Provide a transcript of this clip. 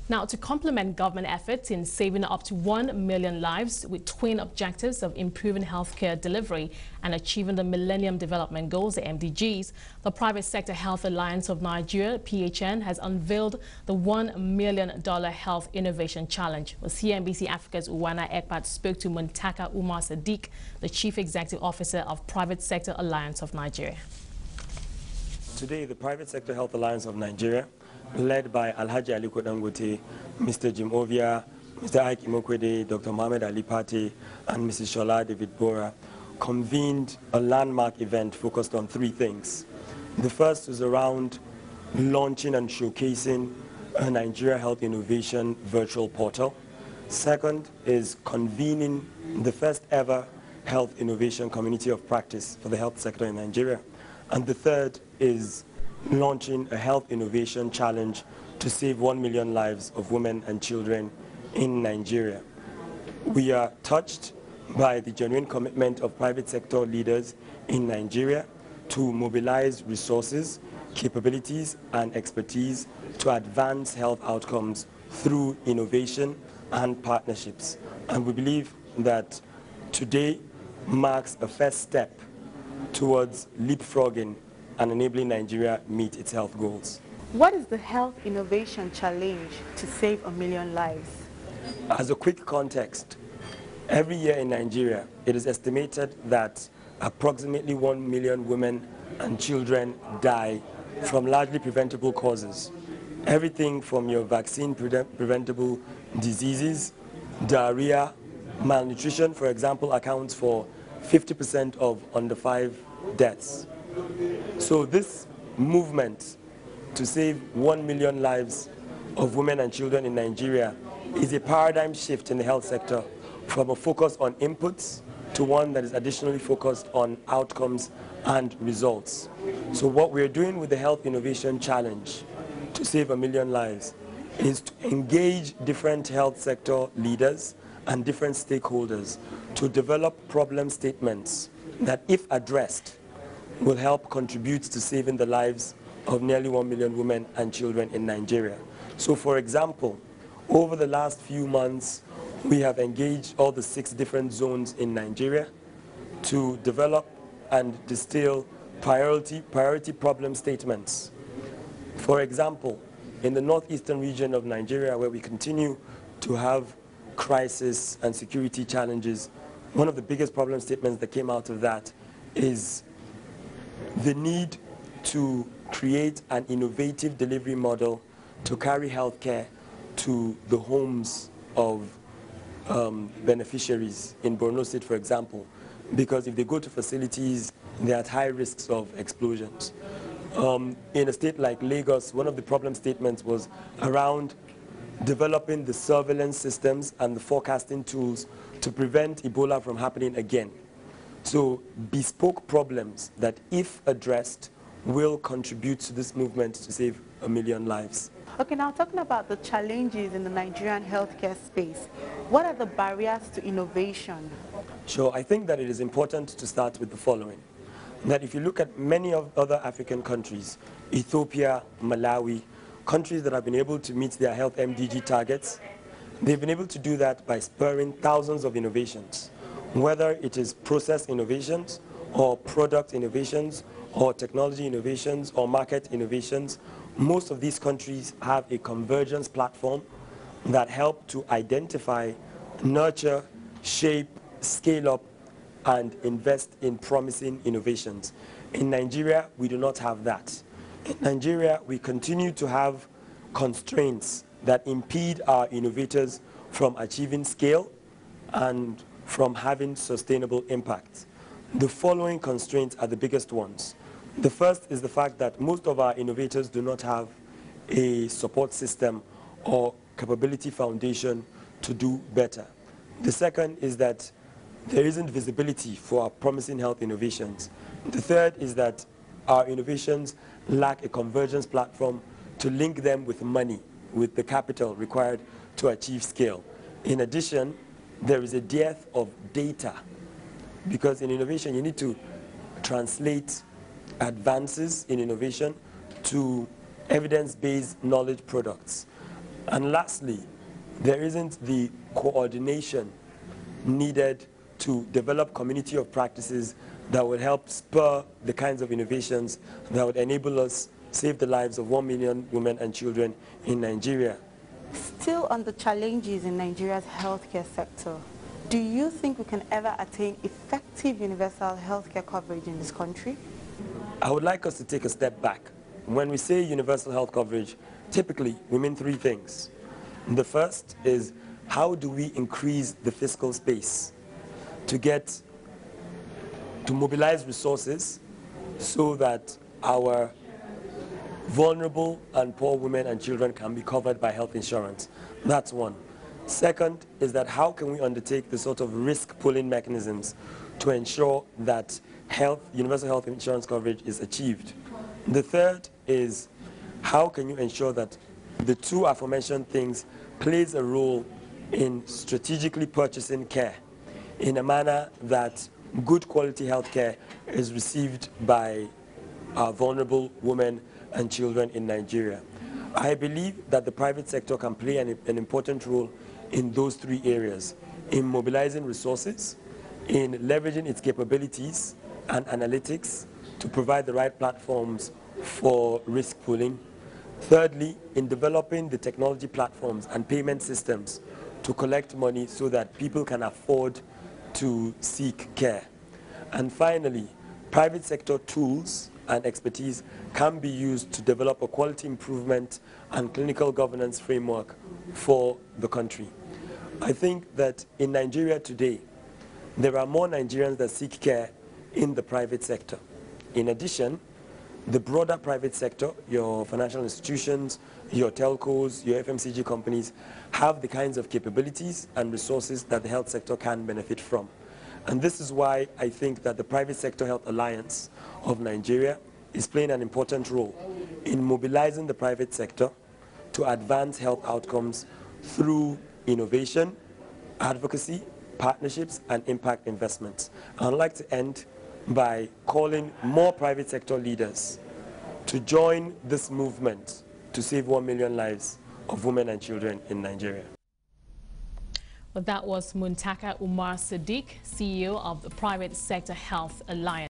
Now, to complement government efforts in saving up to 1 million lives with twin objectives of improving healthcare delivery and achieving the Millennium Development Goals, the MDGs, the Private Sector Health Alliance of Nigeria, PHN, has unveiled the $1 million Health Innovation Challenge. Well, CNBC Africa's Aigboje Aig-Imoukhuede spoke to Muntaqa Umar Sadiq, the Chief Executive Officer of Private Sector Alliance of Nigeria. Today, the Private Sector Health Alliance of Nigeria, led by Alhaji Aliko Dangote, Mr. Jim Ovia, Mr. Aig-Imoukhuede, Dr Ali Pate, and Mrs. Soal David-Borha, convened a landmark event focused on three things. The first was around launching and showcasing a Nigeria Health Innovation virtual portal. Second is convening the first ever health innovation community of practice for the health sector in Nigeria. And the third is launching a health innovation challenge to save 1 million lives of women and children in Nigeria. We are touched by the genuine commitment of private sector leaders in Nigeria to mobilize resources, capabilities, and expertise to advance health outcomes through innovation and partnerships. And we believe that today marks a first step towards leapfrogging and enabling Nigeria meet its health goals. What is the Health Innovation Challenge to save 1 million lives? As a quick context, every year in Nigeria, it is estimated that approximately 1 million women and children die from largely preventable causes. Everything from your vaccine preventable diseases, diarrhea, malnutrition, for example, accounts for 50% of under 5 deaths. So this movement to save 1 million lives of women and children in Nigeria is a paradigm shift in the health sector from a focus on inputs to one that is additionally focused on outcomes and results. So what we're doing with the Health Innovation Challenge to save 1 million lives is to engage different health sector leaders and different stakeholders to develop problem statements that, if addressed, will help contribute to saving the lives of nearly 1 million women and children in Nigeria. So, for example, over the last few months, we have engaged all the 6 different zones in Nigeria to develop and distill priority problem statements. For example, in the northeastern region of Nigeria, where we continue to have crisis and security challenges, one of the biggest problem statements that came out of that is the need to create an innovative delivery model to carry healthcare to the homes of beneficiaries in Borno State, for example, because if they go to facilities, they're at high risks of explosions. In a state like Lagos, one of the problem statements was around developing the surveillance systems and the forecasting tools to prevent Ebola from happening again. So bespoke problems that, if addressed, will contribute to this movement to save 1 million lives. Okay, now talking about the challenges in the Nigerian healthcare space, what are the barriers to innovation? Sure, I think that it is important to start with the following. That if you look at many of other African countries, Ethiopia, Malawi, countries that have been able to meet their health MDG targets, they've been able to do that by spurring thousands of innovations, whether it is process innovations or product innovations or technology innovations or market innovations. Most of these countries have a convergence platform that help to identify, nurture, shape, scale up, and invest in promising innovations. In Nigeria, we do not have that. In Nigeria, we continue to have constraints that impede our innovators from achieving scale and from having sustainable impact. The following constraints are the biggest ones. The first is the fact that most of our innovators do not have a support system or capability foundation to do better. The second is that there isn't visibility for our promising health innovations. The third is that our innovations lack a convergence platform to link them with money, with the capital required to achieve scale. In addition, there is a dearth of data, because in innovation you need to translate advances in innovation to evidence-based knowledge products. And lastly, there isn't the coordination needed to develop community of practices that would help spur the kinds of innovations that would enable us save the lives of 1 million women and children in Nigeria. Still on the challenges in Nigeria's healthcare sector, do you think we can ever attain effective universal healthcare coverage in this country? I would like us to take a step back. When we say universal health coverage, typically we mean three things. The first is, how do we increase the fiscal space to mobilize resources so that our vulnerable and poor women and children can be covered by health insurance? That's one. Second is that how can we undertake the sort of risk-pooling mechanisms to ensure that universal health insurance coverage is achieved? The third is, how can you ensure that the two aforementioned things plays a role in strategically purchasing care in a manner that good quality health care is received by our vulnerable women and children in Nigeria? I believe that the private sector can play an important role in those three areas: in mobilizing resources, in leveraging its capabilities and analytics to provide the right platforms for risk pooling. Thirdly, in developing the technology platforms and payment systems to collect money so that people can afford to seek care. And finally, private sector tools and expertise can be used to develop a quality improvement and clinical governance framework for the country. I think that in Nigeria today, there are more Nigerians that seek care in the private sector. In addition, the broader private sector, your financial institutions, your telcos, your FMCG companies, have the kinds of capabilities and resources that the health sector can benefit from. And this is why I think that the Private Sector Health Alliance of Nigeria is playing an important role in mobilizing the private sector to advance health outcomes through innovation, advocacy, partnerships, and impact investments. I'd like to end by calling more private sector leaders to join this movement to save 1 million lives of women and children in Nigeria. Well, that was Muntaqa Umar Sadiq, CEO of the Private Sector Health Alliance.